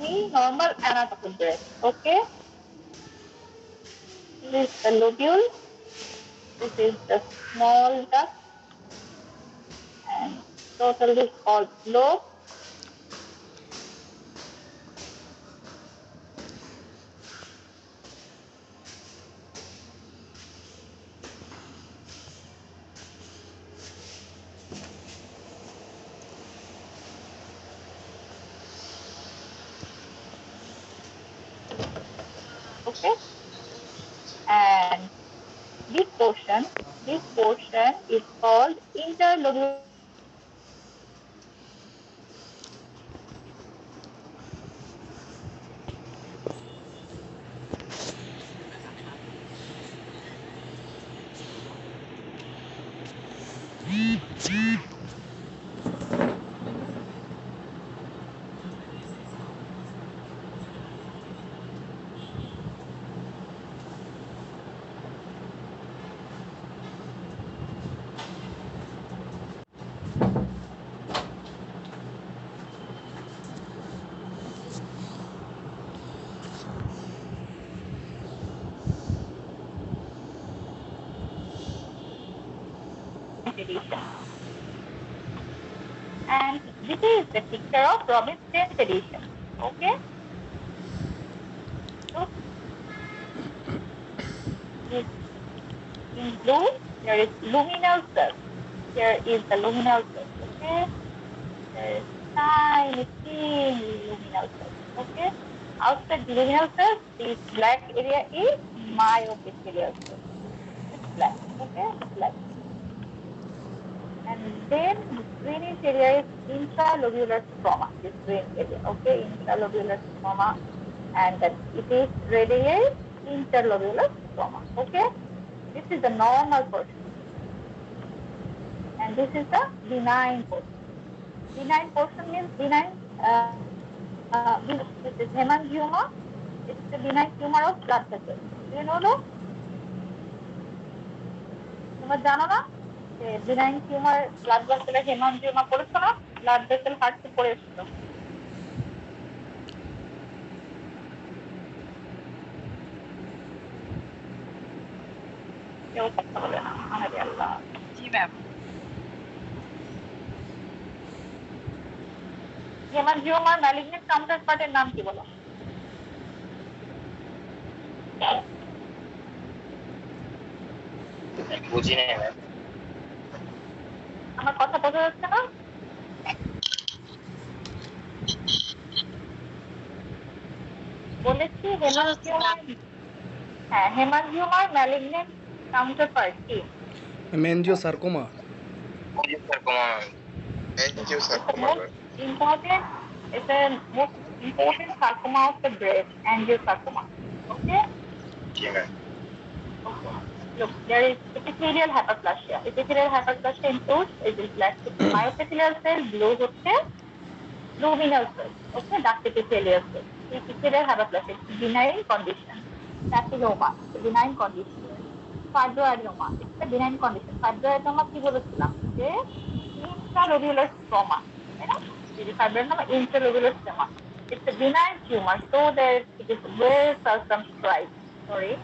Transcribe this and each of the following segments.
any normal anatomy breast. Okay, this is the lobule. This is the small duct, and totally called lobe. Okay, and this portion is called interlobular. Edition. And this is the picture of Robin's 10th edition. Okay, so this in blue there is luminal cells. Here is the luminal cells. Okay, there is tiny luminal cells. Okay, outside the luminal cells, this black area is myoepithelial cells. It's black. Okay, black. And then the greenish area is intralobular stroma, this green area, okay, intralobular stroma, and that it is radiate interlobular stroma, okay. This is the normal portion, and this is the benign portion. Benign portion means benign, this is hemangioma. It's the benign tumor of blood vessels. Do you know that? তোমরা জানো না যে benign tumor blood vessel hemangioma পড়েছো না? blood vessel heart পড়ে এসেছো। কেউ কথা বলে না, আরে আল্লাহ। জি ম্যাম। হেমানজিওমার ম্যালিগনেন্ট কাউন্টারপার্টের নাম কি বলো? বুঝি নাই ম্যাম। আমার কথা বোঝা যাচ্ছে না? বলেছি হেমানজিওমার, হ্যাঁ হেমানজিওমার ম্যালিগনেন্ট কাউন্টারপার্ট কি? Hemangiosarcoma. Important, it's a most important sarcoma of the breast, angiosarcoma. Okay? G ma'am. Okay. Look, there is epithelial hyperplasia. Epithelial hyperplasia includes myoepithelial cell, blue হচ্ছে luminal cell, okay, duct epithelial cell. Epithelial hyperplasia, benign condition. Papilloma, benign condition. Fibroadenoma, it's a benign condition. Fibroadenoma কি বলেছিলাম যে intralobular stroma, তাই না? Fibroadenoma intralobular stroma. It's a benign tumor, so that it is well circumscribed. Sorry.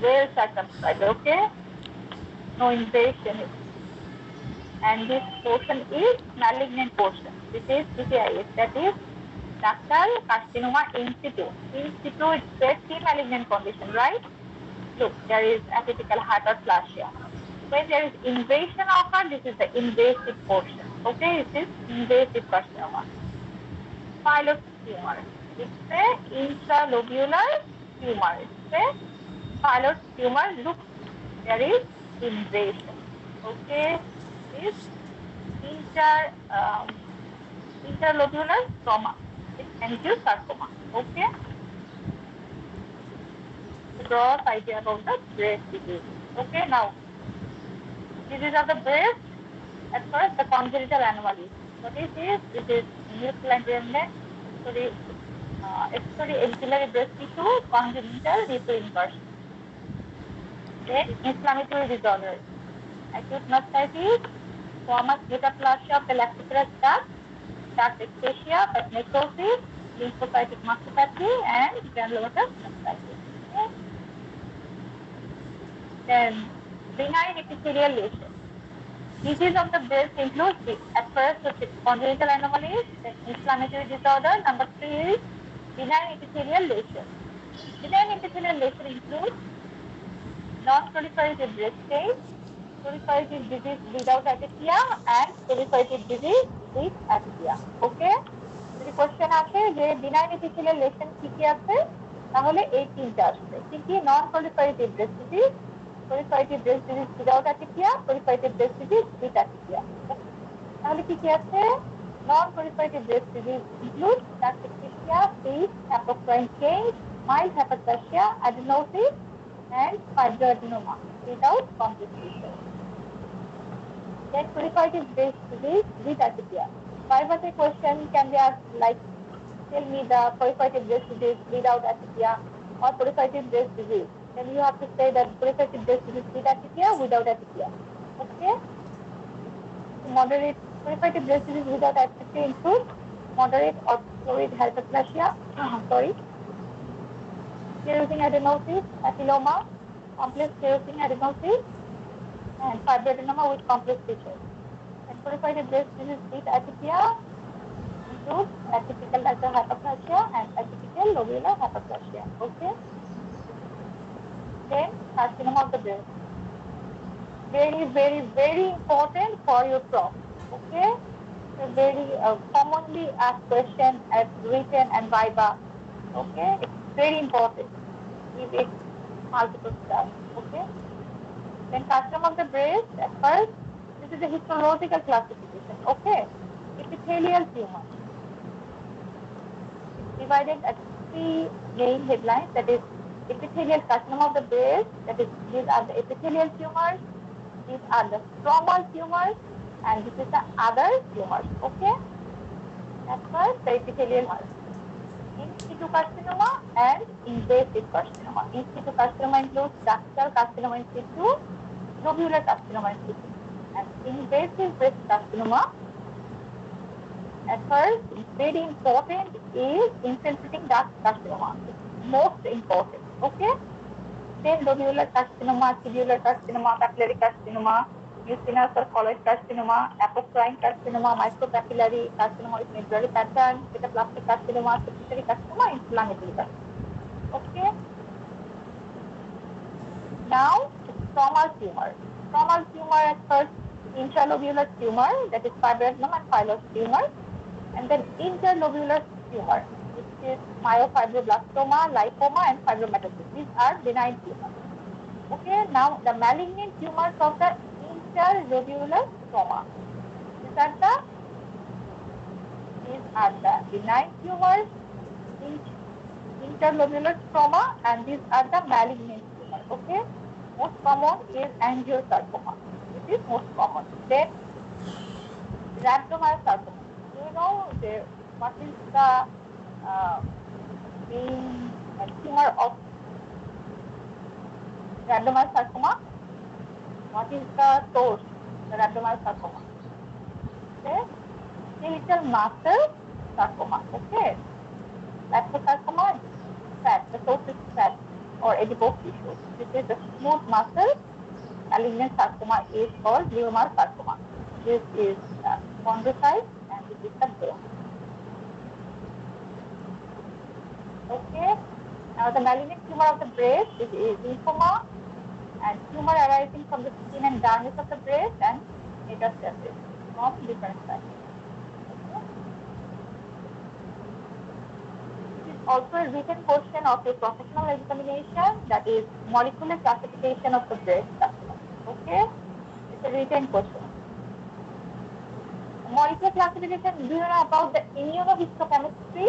Well circumscribed, okay? No invasion. And this portion is malignant portion. This is CCIS, that is ductal carcinoma in situ. In situ, it's a pre-malignant condition, right? Look, there is atypical hyperplasia. When there is invasion of her, this is the invasive portion. Okay, this is invasive carcinoma. Pilot tumor. It's a intralobular tumor. It's a pilot tumor. Look, there is invasion. Okay, this interlobular stroma. It's angiosarcoma. Okay. Gross idea about the breast disease. Okay, now disease of the breast. At first, the congenital anomalies. What is this? This is nuclear remnant. Extraordinary axillary breast tissue, congenital nipple inversion. Then inflammatory disorder. Acute mastitis, squamous metaplasia of the lactiferous duct, duct ectasia, but necrosis, lymphocytic musculopathy, and granulomatous nephropathy. Okay. Then benign epithelial lesion. Disease of the breast includes at first congenital anomalies, then inflammatory disorder. Number 3 is benign epithelial lesion. Benign epithelial lesion includes non-proliferative breast stain, proliferative disease without ataxia, and proliferative disease with ataxia. Okay? যদি question আসে যে benign epithelial lesson কি কি আছে তাহলে এই তিনটা আসবে কি কি non proliferative breast disease proliferative breast disease without ataxia, proliferative breast disease with ataxia. তাহলে কি কি আছে non proliferative breast disease includes duct ectasia, cyst, apocrine change, mild hyperplasia, adenosis, and fibroadenoma without complications. Then proliferative breast disease with ataxia. Viva question can be asked like, tell me the proliferative breast disease without ataxia or proliferative breast disease. Then you have to say that proliferative breast disease with ataxia, without ataxia. Okay? Moderate proliferative breast disease without ataxia includes moderate or fluid hyperplasia, sclerosing adenosis, papilloma, complex sclerosing adenosis, and fibroadenoma with complex features. And proliferative breast disease with ataxia includes atypical lateral hyperplasia and atypical lobular hyperplasia. Okay? Then carcinoma of the breast. Very, very, very important for your prof. Okay? So very commonly asked question at written and viva. Okay? It's very important. Give it multiple stars. Okay? Then carcinoma of the breast, at first, this is a histological classification. Okay? Epithelial tumor. It's divided at 3 main headlines, that is epithelial carcinoma of the breast, that is these are the epithelial tumors, these are the stromal tumors, and this is the other tumors. Okay? That's first the epithelial tumors. In situ carcinoma and invasive carcinoma. In situ carcinoma includes ductal carcinoma in situ, lobular carcinoma in situ. And invasive breast carcinoma, at first, very important is infiltrating duct carcinoma. It's most important. Okay? Then lobular carcinoma, tubular carcinoma, papillary carcinoma, mucinous or colloid carcinoma, apocrine carcinoma, micropapillary carcinoma with medullary pattern, metaplastic carcinoma, pituitary carcinoma, inflammatory carcinoma. Okay? Now, stromal tumor. Stromal tumor at first, intralobular tumor, that is fibroadenoma and pilose tumor, and then interlobular tumor, which is myofibroblastoma, lipoma, and fibromatosis. These are benign tumors. Okay, now the malignant tumors of the interlobular stroma. These are the benign tumors in interlobular stroma, and these are the malignant tumors. Okay, most common is angiosarcoma. This is most common. Then rhabdomyosarcoma. You know what is the main tumor of rhabdomyosarcoma? What is the source of the rhabdomyosarcoma? Okay, skeletal muscle sarcoma. Okay, liposarcoma is fat. The source is fat or adipose tissue. This is the smooth muscle. Malignant sarcoma is called leiomyosarcoma. This is chondrocyte and this is the bone. Okay. Now the malignant tumor of the breast is lymphoma and tumor arising from the skin and dermis of the breast and metastasis from different sites. Okay. This is also a written question of your professional examination, that is molecular classification of the breast carcinoma. Okay. It's a written question. Molecular classification, do you know about the immunohistochemistry?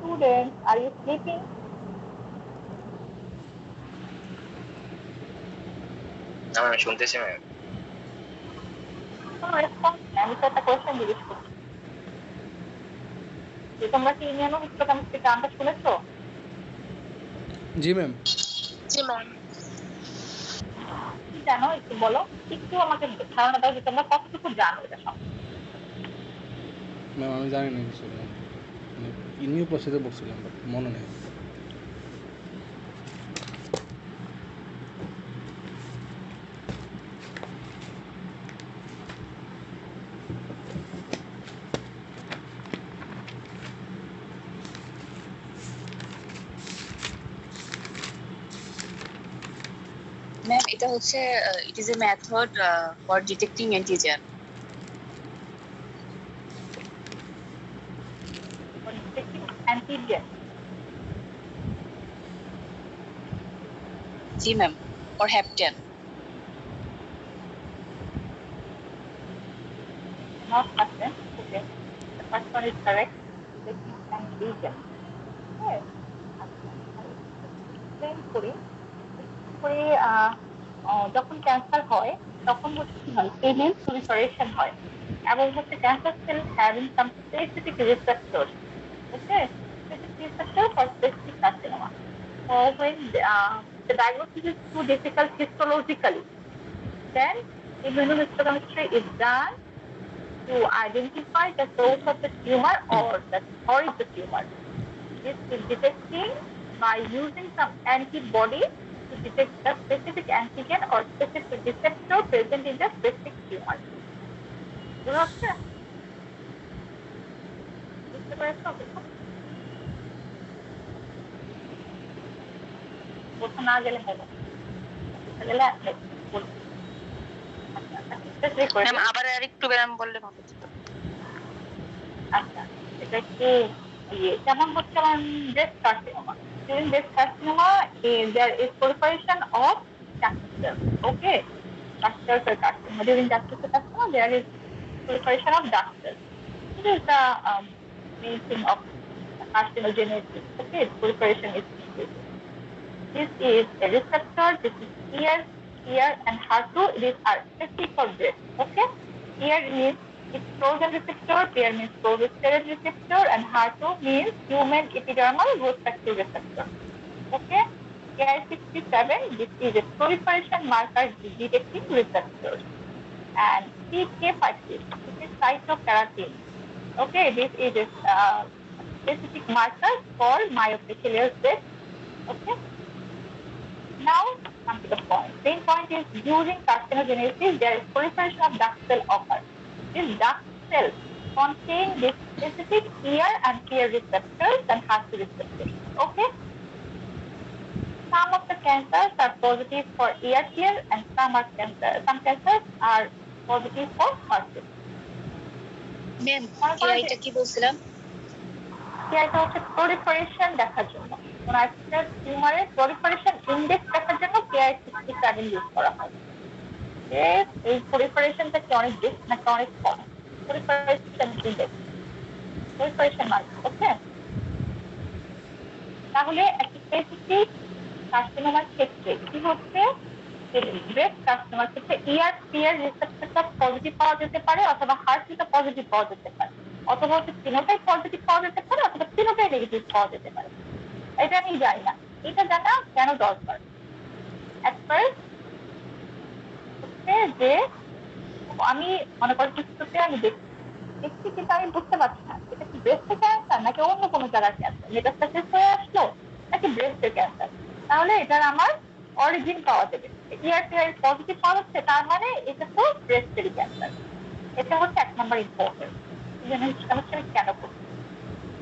Students, are you sleeping? না আমি শুনতেছি ma'am. কোনো response নেই, আমি তো একটা question জিজ্ঞেস করছি। তোমরা কি ইমিউনোহিস্টোকেমিস্ট্রি টার্মটা শুনেছো? জি ম্যাম। জি ম্যাম। কি জানো একটু বলো, একটু আমাকে ধারণা দাও যে তোমরা কতটুকু জানো এটা সম্পর্কে। ম্যাম আমি জানি না কিছু ম্যাম, মানে ইনিও প্রসেসে বলছিলাম বাট মনে নেই। ম্যাম এটা হচ্ছে it is a method for detecting antigen. Antigen. G ma'am, or hepten. Not hapten. Okay. The first one is correct. Detecting antigen. Okay. আচ্ছা, আমি explain করি। করে যখন ক্যান্সার হয় তখন হচ্ছে কি হয়, সেলের proliferation হয় এবং হচ্ছে cancer cell having some specific receptor, okay, specific receptor for specific carcinoma. So when the diagnosis is too difficult histologically, then immunohistochemistry is done to identify the source of the tumor or or is the tumor. This is detecting by using some antibody to detect the specific antigen or specific receptor present in the specific tumor. বুঝতে পেরেছো? বোঝা না গেলে বলো, বুঝতে গেলে বলবো। আচ্ছা, specific করে ম্যাম দিই। আবার আরেকটু ব্যায়াম বললে ভালো হতো। আচ্ছা, এটা একটু যেমন হচ্ছে আমার breast carcinoma. During breast carcinoma, there is proliferation of ductal cells. Okay, ductal cell carcinoma. During ductal cell carcinoma, there is proliferation of duct cells. This is the main thing of carcinogenesis. Okay, proliferation is increasing. This is a receptor. This is ear, and HER2. These are specific for breast. Okay, ear means it's frozen receptor, there means progesterone receptor, and HER2 means human epidermal growth factor receptor. Okay, KI67, this is a proliferation marker detecting receptors. And CK56, this is cytokeratin. Okay, this is a specific marker for myofascial cells. Okay, now come to the point. Main point is during carcinogenesis, there is proliferation of duct cell occurs. These duct cells contain this specific ear and tear receptors and HER2 receptors. Okay. Some of the cancers are positive for ear tear and some cancers are positive for HER2. Ma'am এটা কি বলছিলাম? এটা হচ্ছে proliferation দেখার জন্য, কোন একটা টিউমারের proliferation index দেখার জন্য KI67 ইউজ করা হয়। এই proliferationটা কি অনেক বেশি নাকি অনেক কম? proliferation index, proliferation marker, ওকে। তাহলে একটা স্পেসিফিক কার্সিনোমার ক্ষেত্রে কি হচ্ছে, ব্রেস্ট কার্সিনোমার ক্ষেত্রে ইয়ার টিয়ার রিসেপ্টরটা পজিটিভ পাওয়া যেতে পারে অথবা হার্টটা পজিটিভ পাওয়া যেতে পারে, অথবা হচ্ছে তিনটাই পজিটিভ পাওয়া যেতে পারে অথবা তিনটাই নেগেটিভ পাওয়া যেতে পারে। এটা আমি জানি না, এটা জানা কেন দরকার? এট ফার্স্ট হচ্ছে যে আমি মনে করি কিছুতে আমি দেখছি কিন্তু আমি বুঝতে পারছি না এটা কি ব্রেস্টের ক্যান্সার নাকি অন্য কোনো জায়গার ক্যান্সার, মেটাস্টাসিস হয়ে আসলো নাকি ব্রেস্টের ক্যান্সার। তাহলে এটার আমার অরিজিন পাওয়া যাবে। ইয়ার পজিটিভ পাওয়া যাচ্ছে তার মানে এটা তো ব্রেস্টের ক্যান্সার। এটা হচ্ছে 1 নাম্বার ইম্পর্টেন্ট, সমস্যা কেন করছি।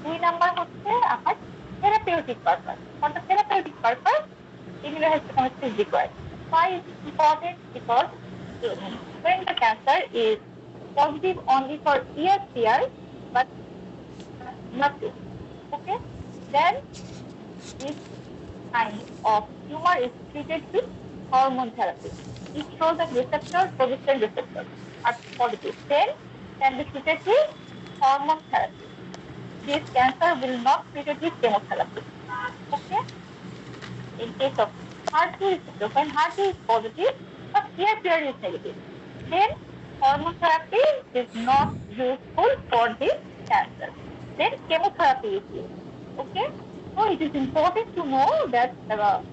2 নাম্বার হচ্ছে আমার therapeutic purpose. For the therapeutic purpose immunohistochemistry is required. Why is it important? Because when the cancer is positive only for ear tear but nothing, okay, then this kind of tumor is treated with hormone therapy. Estrogen receptor, progesterone receptor are positive, then can be treated with hormone therapy. This cancer will not treated with chemotherapy. Okay, in case of HER2 receptor, when HER2 is positive but ear tear is negative, then hormone therapy is not useful for this cancer. then chemotherapy is used. Okay, so it is important to know that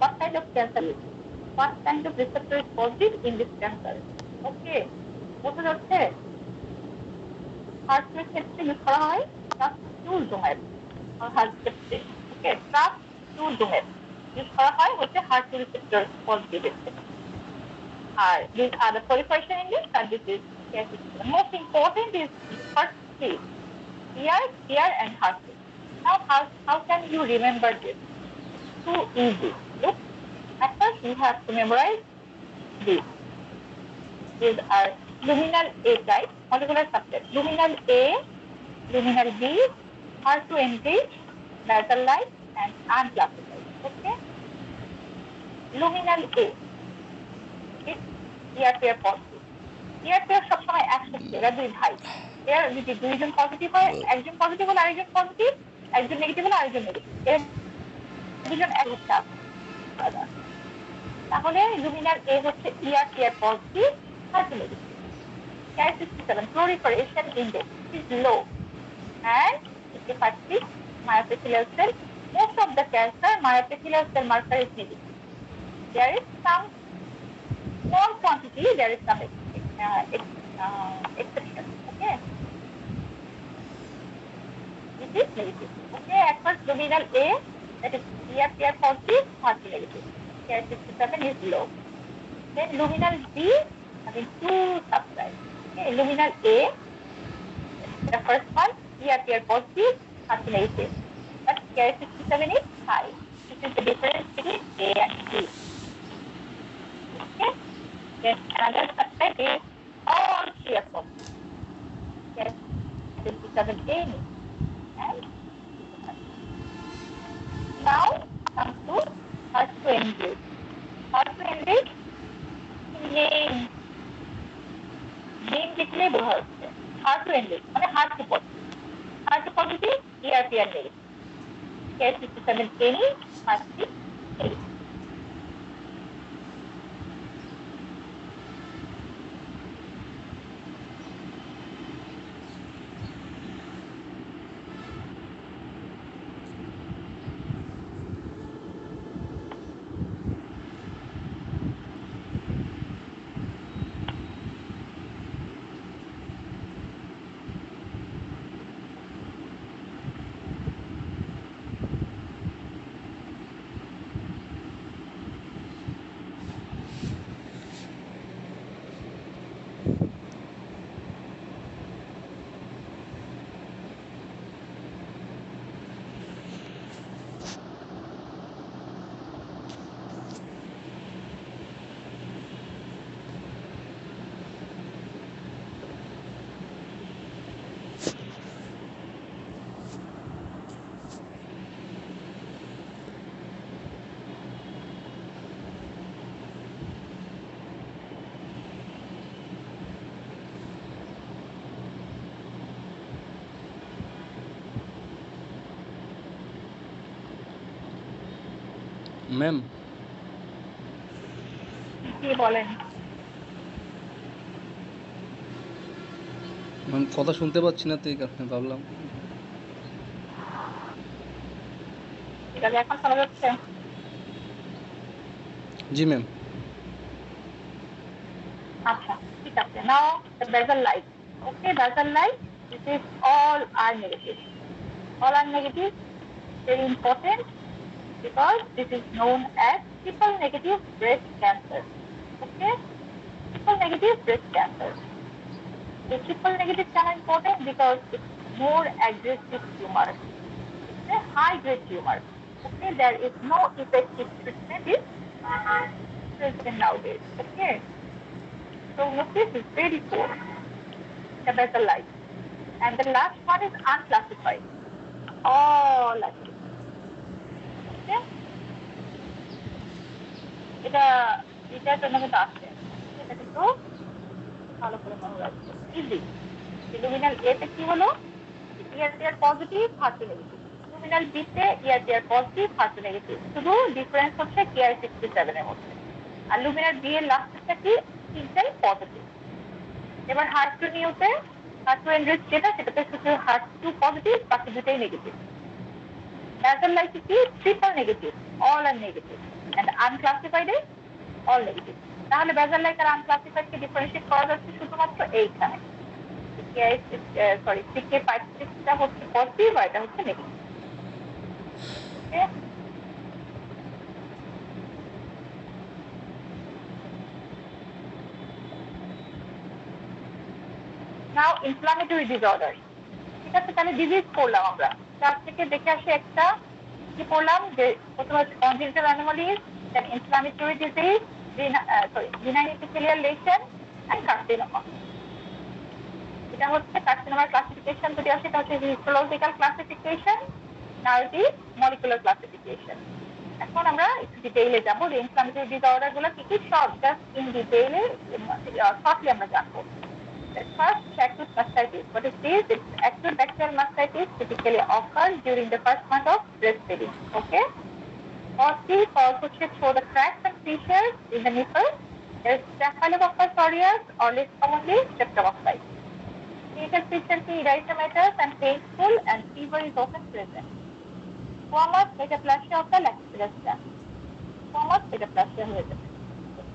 what kind of cancer is, what kind of receptor is positive in this cancer. Okay, বোঝা যাচ্ছে? হার্টের ক্ষেত্রে use করা হয় ট্রাস্টুজুমেব or Herceptin. Okay, trastuzumab use করা হয় হচ্ছে HER2 receptor positive ক্ষেত্রে। আর these are the proliferation index and this is KIR67. Most important is first three, KIR and HER2. Now how can you remember this? Too easy. Look, at first you have to memorize these. These are luminal A type molecular subtype. Luminal A, luminal B, HER2 enriched, basal light, and unclassified. Okay. Luminal A. It's ER positive. ER সবসময় একসাথে, এরা দুই ভাই। এর যদি দুইজন positive হয়, একজন পজিটিভ হলে আরেকজন পজিটিভ, একজন নেগেটিভ হলে আরেকজন নেগেটিভ। এর দুজন এক হচ্ছে আলাদা। তাহলে luminal A হচ্ছে ER positive, HER2 negative. KIR67 proliferation index is low and it affects myoepithelial cell. Most of the cancer myoepithelial cell marker is negative. There is some small quantity, there is some exception. Okay, this is negative. Okay, at first luminal A, that is ER positive, HER2 negative. KIR67 is low. Then luminal B, having two subtypes. Okay, luminal A, the first one, ER positive, HER2 negative. But KIR67 is high. This is the difference between A and B. Okay. Then another subtype is all three positive. KIR67A and now come to HER2 enriched. HER2 enriched name লিখলে বোঝা যাচ্ছে HER2 enriched মানে HER2 positive, ER negative. KIR67A HER2 negative. Ma'am কি বলেন? Ma'am কথা শুনতে পাচ্ছি না, তো এই কারণে ভাবলাম। ঠিক আছে, এখন শোনা যাচ্ছে? জি ম্যাম। আচ্ছা, ঠিক আছে। Now the basal light. Okay, basal light, this is all are negative. All are negative, very important because this is known as triple negative breast cancer. Okay, triple negative breast cancer. The triple negative is important because it's more aggressive tumor. It's a high grade tumor. Okay, there is no effective treatment is present nowadays. Okay, prognosis is very poor. The basal light. And the last one is unclassified. All active. Okay? এটা জন্য কিন্তু আসছে, এটা কিন্তু ভালো করে মনে রাখবে। ইজি। লুমিনাল এ তে কি হলো? ER positive, HER2 negative. Luminal B তে ER পজিটিভ, HER2 নেগেটিভ। শুধু ডিফারেন্স হচ্ছে KIR67 এর মধ্যে। আর লুমিনাল বি এর লাস্টেরটা কি? তিনটাই পজিটিভ। এবার HER2 নিউতে HER2 enriched যেটা সেটাতে শুধু HER2 পজিটিভ, বাকি দুটাই negative. Basal lysis triple negative, all are negative, and unclassified is all negative. তাহলে basal like আর unclassified কে ডিফারেন্সিয়েট করা যাচ্ছে শুধুমাত্র এইখানে। CK56 টা হচ্ছে পজিটিভ আর এটা হচ্ছে নেগেটিভ। ওকে, নাও ইনফ্লামেটরি ডিসঅর্ডার। ঠিক আছে, তাহলে ডিজিজ করলাম আমরা, তার থেকে দেখে আসি একটা কি পড়লাম যে প্রথমে congenital anomalies, then inflammatory disease, benign epithelial lesion and carcinoma। এটা হচ্ছে কার্সিনোমার ক্লাসিফিকেশন। যদি আসে এটা হচ্ছে হিস্টোলজিক্যাল ক্লাসিফিকেশন, না এটি মলিকুলার ক্লাসিফিকেশন। এখন আমরা একটু ডিটেইলে যাবো যে ইনফ্লামেটরি ডিসঅর্ডার গুলো কি কি, সব জাস্ট ইন ডিটেইলে শর্টলি আমরা জানবো। First, acute mastitis. What is this? It's acute bacterial mastitis typically occurs during the first month of breastfeeding. Okay. Also show the cracks and fissures in the nipple. There's Staphylococcus aureus or less commonly Streptococcus. Clinical features are erythematous and painful, and fever is often present. Squamous metaplasia of the lacteal duct. Squamous metaplasia হয়ে যাবে।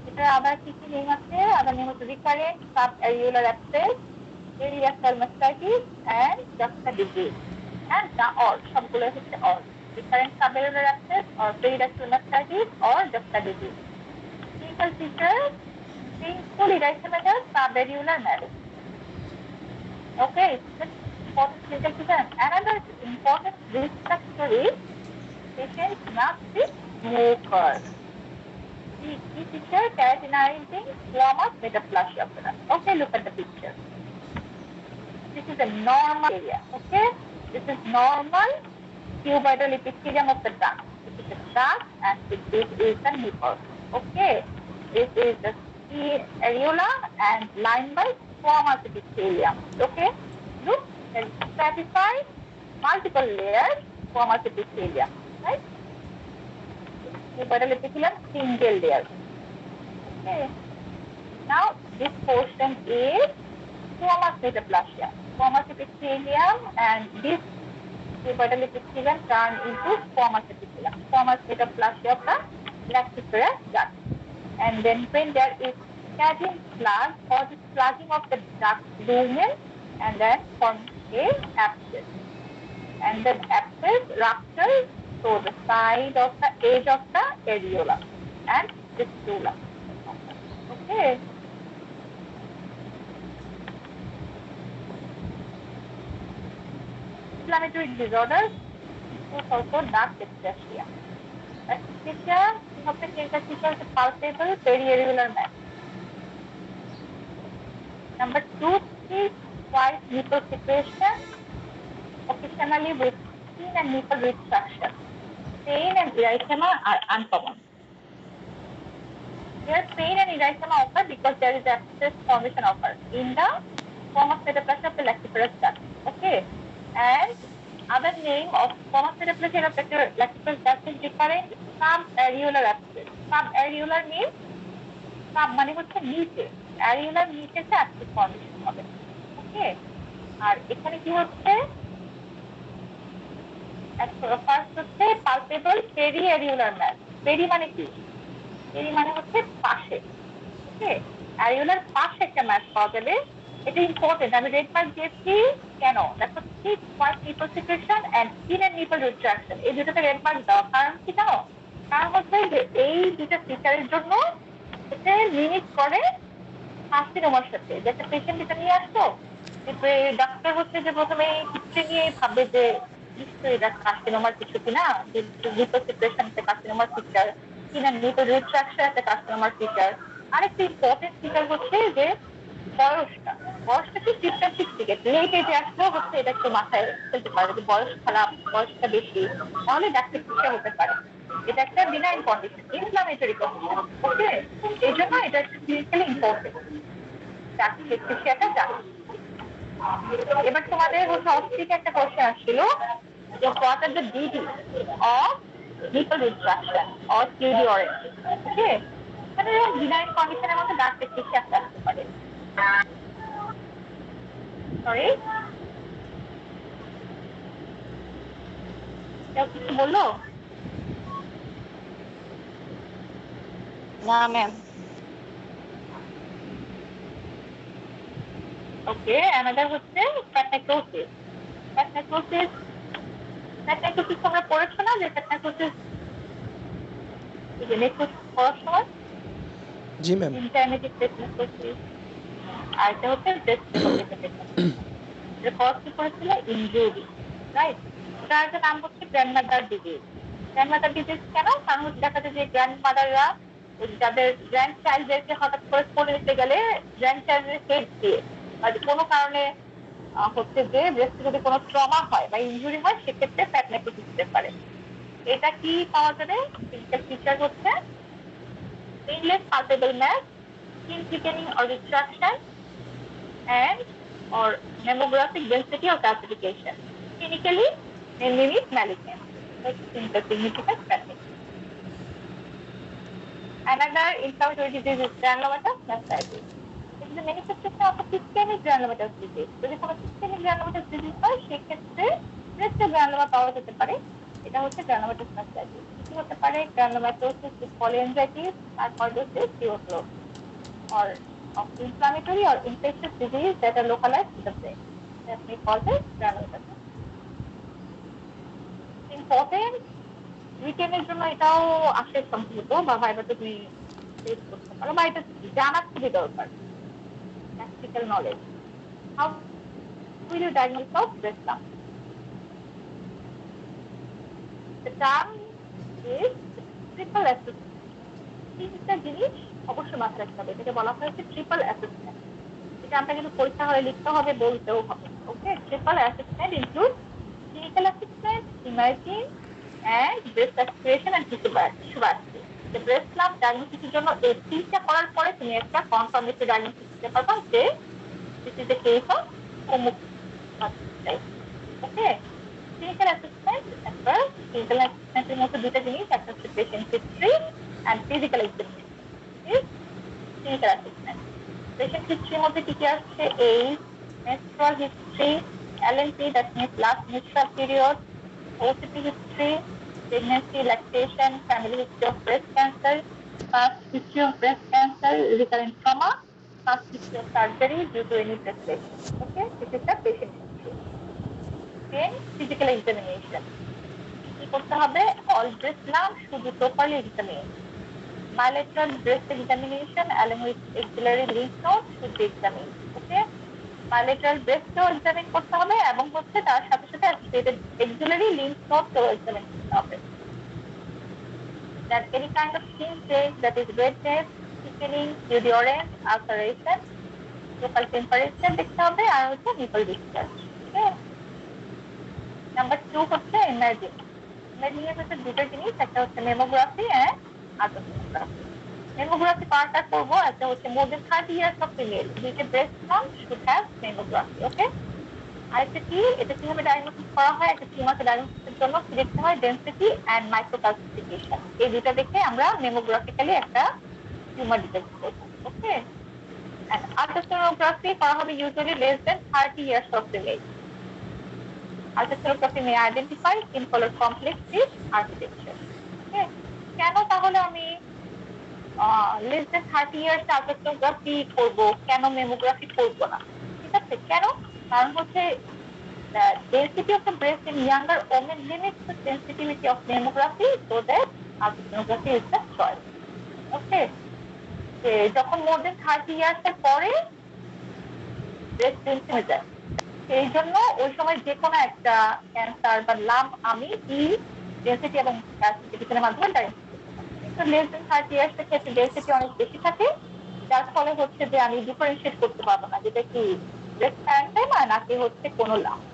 এটা আবার কি কি name আছে? আবার name হচ্ছে recurrent subareolar abscess, periductal mastitis and juxta disease and the all, সবগুলো হচ্ছে all. Recurrent subareolar abscess or periductal mastitis or juxta disease. Clinical features painful erythematous subariolar marrow. Okay, it's important clinical feature. Another important risk factor is patients must be smokers. Key feature, keratinizing squamous metaplasia of the duct. Okay, look at the picture. This is a normal area. Okay, this is normal cuboidal epithelium of the duct. This is the duct and this is the nipple. Okay, this is the areola and lined by squamous epithelium. Okay, look, there is stratified multiple layers squamous epithelium, right? Cuboidal epithelium, single layer. Okay. Now this portion is squamous metaplasia. Squamous epithelium and this cuboidal epithelium turn into squamous epithelium. Squamous metaplasia of the lactiferous duct. And then when there is cadmium plug or the plugging of the duct lumen, and then forms a abscess. And then abscess ruptures to the side of the edge of the areola and fistula. Okay. Inflammatory disorders include also duct dysplasia. Dysplasia of the clinical feature is palpable periareolar mass. Number 2 is white nipple secretion, occasionally with skin and nipple retraction. Pain and erythema are uncommon. Here, pain and erythema occur because there is abscess formation occurs in the squamous metaplasia of the lactiferous duct. Okay, and other name of squamous metaplasia of the lactiferous duct is recurrent subareolar abscess. Subareolar means sub মানে হচ্ছে নিচে, areolar নিচে যে abscess formation হবে। ওকে, আর এখানে কি হচ্ছে? First হচ্ছে পালপেবল পেরিয়ারিউলার ম্যাস। পেরি মানে কি? পেরি মানে হচ্ছে পাশে। ওকে, অ্যারিউলার পাশে একটা ম্যাস পাওয়া যাবে। এটা ইম্পর্টেন্ট, আমি রেড মার্ক দিয়েছি কেন? দেখো, ঠিক white nipple secretion and skin and nipple retraction, এই দুটোতে রেড মার্ক দেওয়া কারণ কি জানো? কারণ হচ্ছে যে এই দুটো ফিচারের জন্য এটা লিমিট করে কার্সিনোমার সাথে। যে একটা পেশেন্ট এটা নিয়ে আসতো, ডাক্তার হচ্ছে যে প্রথমে হিস্ট্রি নিয়ে ভাববে যে নিশ্চয়ই এটা কার্সিনোমার কিছু কিনা, নিপল সিক্রেশন একটা কার্সিনোমার ফিচার কিনা, নিপল রিট্রাকশন একটা কার্সিনোমার ফিচার। আরেকটা ইম্পর্টেন্ট ফিচার হচ্ছে যে বয়সটা কি 50-60 লেট এজে আসলেও হচ্ছে এটা একটু মাথায় ফেলতে পারে যে বয়স খারাপ, বয়সটা বেশি, তাহলে ডাক্তার শিক্ষা হতে পারে। এটা একটা বিনাইন কন্ডিশন, ইনফ্লামেটরি কন্ডিশন। ওকে, এই জন্য এটা ক্লিনিক্যালি ইম্পর্টেন্ট, ডাক্তার জানে। এবার তোমাদের হচ্ছে অস্ট্রিকে একটা কোশ্চেন আসছিল যে what are the duty of nipple retraction or clitoris. Okay, এখানে বিনাইন কন্ডিশনের মধ্যে ডাক্তার শিক্ষা আসতে পারে। সরি, কেউ কিছু বললো? না ম্যাম। ওকে, অ্যানাদার হচ্ছে ফ্যাট নেক্রোসিস। ফ্যাট নেক্রোসিস তোমরা পড়েছো না, যে ফ্যাট নেক্রোসিস নেক্রোসিস পড়ার সময় জি ম্যাম। ইন্টারমিডিয়েট ফ্যাট নেক্রোসিস, আর এটা হচ্ছে ব্রেস্ট ডেভেলপমেন্ট। এটা কজ কি করেছিল? Injury, right? ওটার একটা নাম হচ্ছে গ্র্যান্ডমাদার ডিজিজ। গ্র্যান্ডমাদার ডিজিজ কেন? কারণ হচ্ছে দেখা যায় যে গ্র্যান্ডমাদাররা যাদের গ্র্যান্ড চাইল্ডদেরকে হঠাৎ করে কোলে নিতে গেলে গ্র্যান্ড চাইল্ডের হেড দিয়ে বা কোনো কারণে হচ্ছে যে ব্রেস্টে যদি কোনো ট্রমা হয় বা ইনজুরি হয়, সেক্ষেত্রে ফ্যাট নেক্রোসিস হতে পারে। এটা কি পাওয়া যাবে? ক্লিনিক্যাল ফিচার হচ্ছে painless palpable mass, skin thickening or retraction, and or mammographic density or calcification. Clinically, may mimic malignancy. That's clinical significant fatigue. Another inflammatory disease is granulomatous mastitis. It is a manifestation of a systemic granulomatous disease. যদি কোনো systemic granulomatous disease হয়, সেক্ষেত্রে ব্রেস্টে granuloma পাওয়া যেতে পারে। এটা হচ্ছে granulomatous mastitis। কি হতে পারে? granulomatous with polyangiitis, sarcoidosis, theophyllosis, or of inflammatory or infectious disease that are localized to the brain. That may cause a granulomatous. Important, রিটেনের জন্য এটাও আসে সম্ভবত, বা ভাইবাতে তুমি টেস্ট করতে পারো, বা এটা জানা খুবই দরকার। Practical knowledge. How will you diagnose of breast lump? The term is triple assessment. তিনটা জিনিস অবশ্যই মাথায় রাখতে হবে। এটাকে বলা হয়েছে ট্রিপল অ্যাসেসমেন্ট। এটা আমরা কিন্তু পরীক্ষা হলে লিখতে হবে, বলতেও হবে। Okay, triple assessment include clinical assessment, imaging, and breast aspiration and tissue biopsy. The breast lump diagnosis জন্য এই তিনটা করার পরে তুমি একটা কনফার্মেটরি ডায়াগনোসিস দিতে পারবা যে this is the case of অমুক type. ওকে, ক্লিনিক্যাল অ্যাসেসমেন্ট একবার ক্লিনিক্যাল অ্যাসেসমেন্টের মধ্যে দুটো জিনিস, একটা হচ্ছে patient history and physical examination. is clinical assessment. Patient history মধ্যে কি কি আসছে? age, menstrual history, LMP, that means last menstrual period, OCP history, pregnancy, lactation, family history of breast cancer, past history of breast cancer, recurrent trauma, past history of surgery due to any breast lesion. Okay, this is the patient history. Then physical examination. কি করতে হবে? All breast lumps should be properly examined. Bilateral breast examination along with axillary lymph nodes should be examined. Okay, bilateral breast examine করতে হবে এবং হচ্ছে তার সাথে সাথে associated axillary lymph nodes examine করতে হবে। That any kind of skin change, that is redness, thickening, udorance, ulceration, local temperature দেখতে হবে, আর হচ্ছে nipple discharge. Okay, number 2 হচ্ছে imaging. Imaging এর হচ্ছে দুটো জিনিস, একটা হচ্ছে mammography and ultrasonography. Mammography কারটা করবো, একটা হচ্ছে more than 30 years of female with a breast lump should have mammography. Okay, আরেকটা কি, এটা কিভাবে ডায়াগনোসিস করা হয়? একটা টিউমারকে ডায়াগনোসিসের জন্য কি দেখতে হয়? Density and microcalcification. এই দুটো দেখে আমরা মেমোগ্রাফিক্যালি একটা টিউমার ডিটেক্ট করব। ওকে, এন্ড আল্ট্রাসোনোগ্রাফি করা হবে usually less than 30 years of female. Ultrasonography may identify skin color complex with architecture. Okay, কেন তাহলে আমি less than 30 years আল্ট্রাসোনোগ্রাফি করব, কেন মেমোগ্রাফি করব না? ঠিক আছে, কেন? কারণ হচ্ছে the density of the breast in younger women limits the sensitivity of mammography, so that ultrasonography is the choice. Okay, যখন more than 30 years এর পরে breast density যায়, সেই জন্য ওই সময় যে কোনো একটা ক্যান্সার বা লাম্প আমি ডেন্সিটি এবং ক্যালসিফিকেশনের মাধ্যমে ডায়াগনোস করতে পারি। কিন্তু less than 30 years এর ক্ষেত্রে ডেন্সিটি অনেক বেশি থাকে, যার ফলে হচ্ছে যে আমি ডিফারেন্সিয়েট করতে পারবো না যেটা কি ব্রেস্ট ক্যান্সার নাকি হচ্ছে কোনো লাম্প।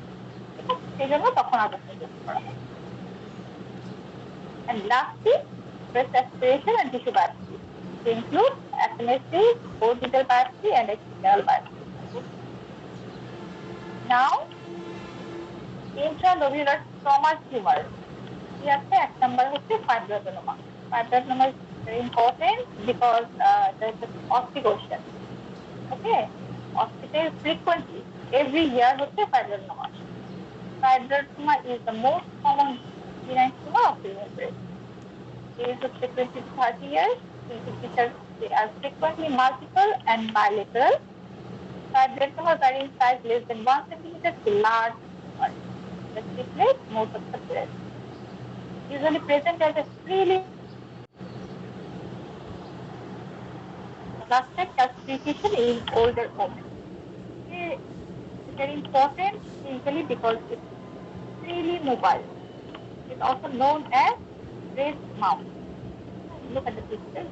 সেই জন্য তখন আল্ট্রাসোনোগ্রাফি করা হয়। And lastly, breast aspiration and tissue biopsy. They include FMSD, bone needle biopsy, and external biopsy. Now, intralobular trauma tumor. Here, এক number হচ্ছে fibroadenoma. Fibroadenoma is very important because there is an osteogenesis. Okay, osteogenesis frequently. every year হচ্ছে fibroadenoma. Fibroadenoma is the most common benign tumor of the human breast. Age of 20 to 30 years, clinical features they are frequently multiple and bilateral. Fibroadenoma vary in size less than 1 centimeter to large tumor. The triplets most of the breast. Usually present as a freely clustered calcification in older women. It's very important clinically because it's freely mobile. It's also known as breast mount. Look at the picture.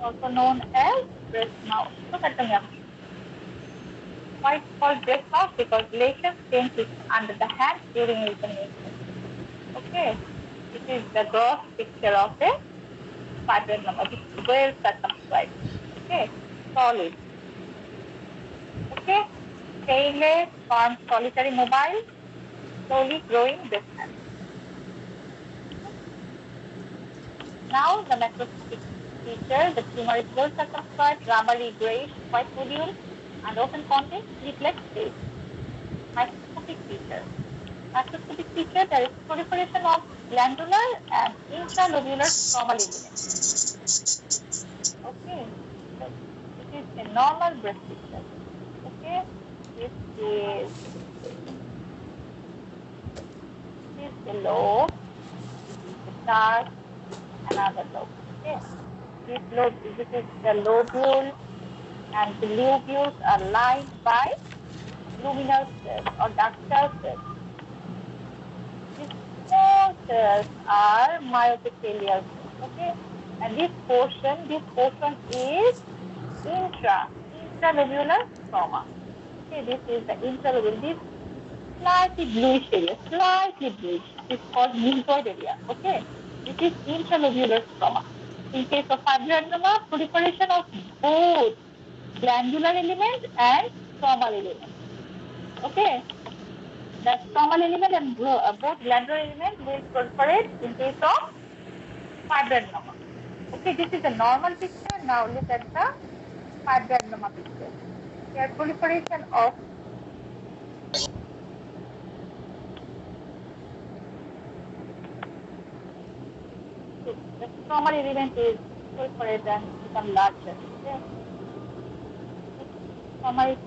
Also known as breast mount. Look at the map. Why it's called breast mount? Because lesions tend to under the hand during urination. Okay, this is the gross picture of a fibroadenoma. This is well circumscribed. Okay, solid. Okay, tailless, form solitary mobile, slowly growing breast cancer. Now the macroscopic feature, the tumor is well circumscribed, rubbery grayish white nodule, and often contains leaflet stage. Microscopic feature. Macroscopic feature, there is proliferation of glandular and intralobular stromal elements. Okay, so this is a normal breast picture. Okay, this is the lobe, this is the dark, another lobe. Okay, this is the lobule, and the lobules are lined by luminal cells or ductal cells. These small cells are myoepithelial cells. Okay, and this portion is intralobular stroma. Okay, this is the intralobular. This slightly bluish area, slightly bluish. It's called myxoid area. Okay, this is intralobular stroma. In case of fibroadenoma, proliferation of both glandular element and stromal element. Okay, the stromal element and both glandular element will proliferate in case of fibroadenoma. Okay, this is a normal picture. Now look at the fibroadenoma picture. There proliferation of the stromal element is proliferate and become larger. Okay, stroma is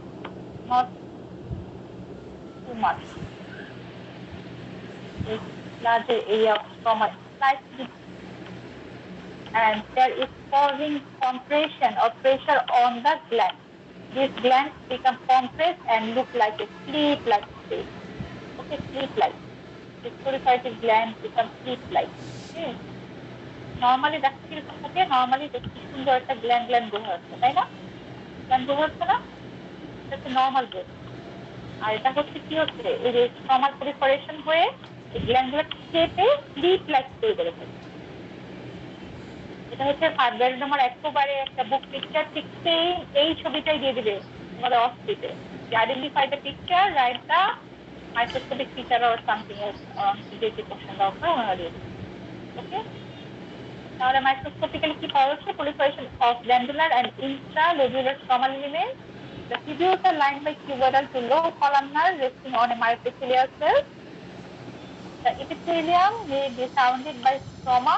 not too much. It's larger area of stroma, slightly, and there is causing compression or pressure on the gland. These glands become compressed and look like a slit-like shape. Okay, slit-like. This proliferative gland becomes slit-like. Okay. Normally দেখতে কিরকম থাকে? Normally দেখতে সুন্দর একটা gland বোঝা যাচ্ছে, তাই না? Gland বোঝা যাচ্ছে না? এটা হচ্ছে normal breast. আর এটা হচ্ছে কি হচ্ছে? এই যে stromal proliferation হয়ে এই gland গুলো কেটে slit-like তৈরি করে ফেলছে। এটা হচ্ছে fibroadenoma একেবারে একটা বুক পিকচার, ঠিক সেম এই ছবিটাই দিয়ে দিবে তোমাদের অস্তিতে। Identify the picture, right the microscopic feature or something else যে কোশ্চেন দেওয়া হয় ওনারা দিয়ে দিবে। ওকে, তাহলে মাইক্রোস্কোপিক্যালি কি পাওয়া যাচ্ছে? proliferation of glandular and intralobular stromal elements. The tubules are lined by cuboidal to low columnar resting on a myoepithelial cell. The epithelium may be surrounded by stroma,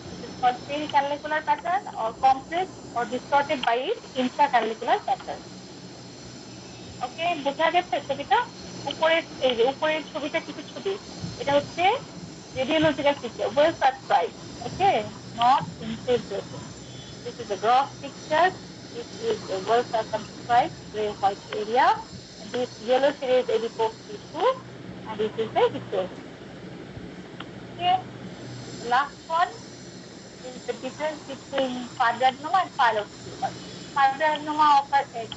which is called pericanalicular pattern, or compressed or distorted by its intracanalicular pattern. ওকে, বোঝা গেছে ছবিটা? উপরের এই যে উপরের ছবিটা কিছু ছবি, এটা হচ্ছে radiological picture, well subscribe. Okay, not interpreted. This is a gross picture. This is a well circumscribed gray white area. And this yellow area is adipose tissue, and this is the histology. Okay, the last one is the difference between fibroadenoma and pilot tumor. Fibroadenoma occur at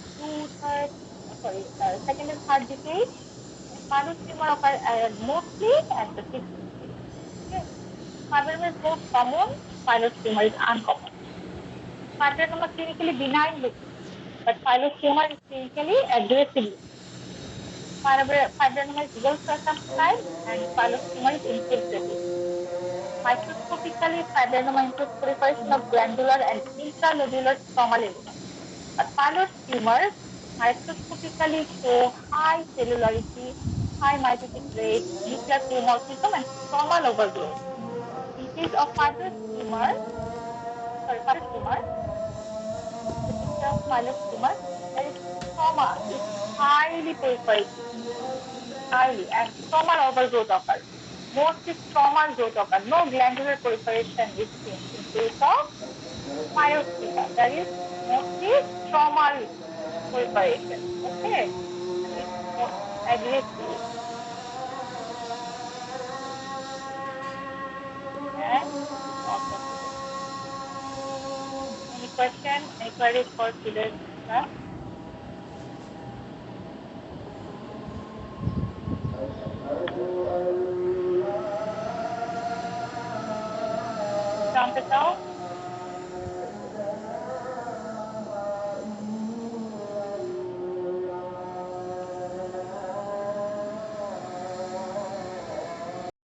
second and third decade. Pilot tumor occur mostly at the 6th decade. Okay, fibroadenoma is most common pilose tumor is uncommon. Fibroadenoma clinically benign looking, but pilose tumor is clinically aggressive looking. Fibroadenoma is well circumscribed and pilose tumor is infiltrative. Microscopically, fibroadenoma includes proliferation of glandular and intranodular stromal elements. But pilose tumors microscopically show high cellularity, high mitotic rate, nuclear polymorphism, and stromal overgrowth. In case of pilose tumor, the picture of pilose tumor, there is stroma is highly proliferative, and stromal overgrowth occurs. Mostly stromal growth occurs. No glandular proliferation is seen in case of pilose tumor. There is mostly stromal proliferation. Okay, and it's most aggressive. And not possible. Any question? Any queries for today's class? Jump it out.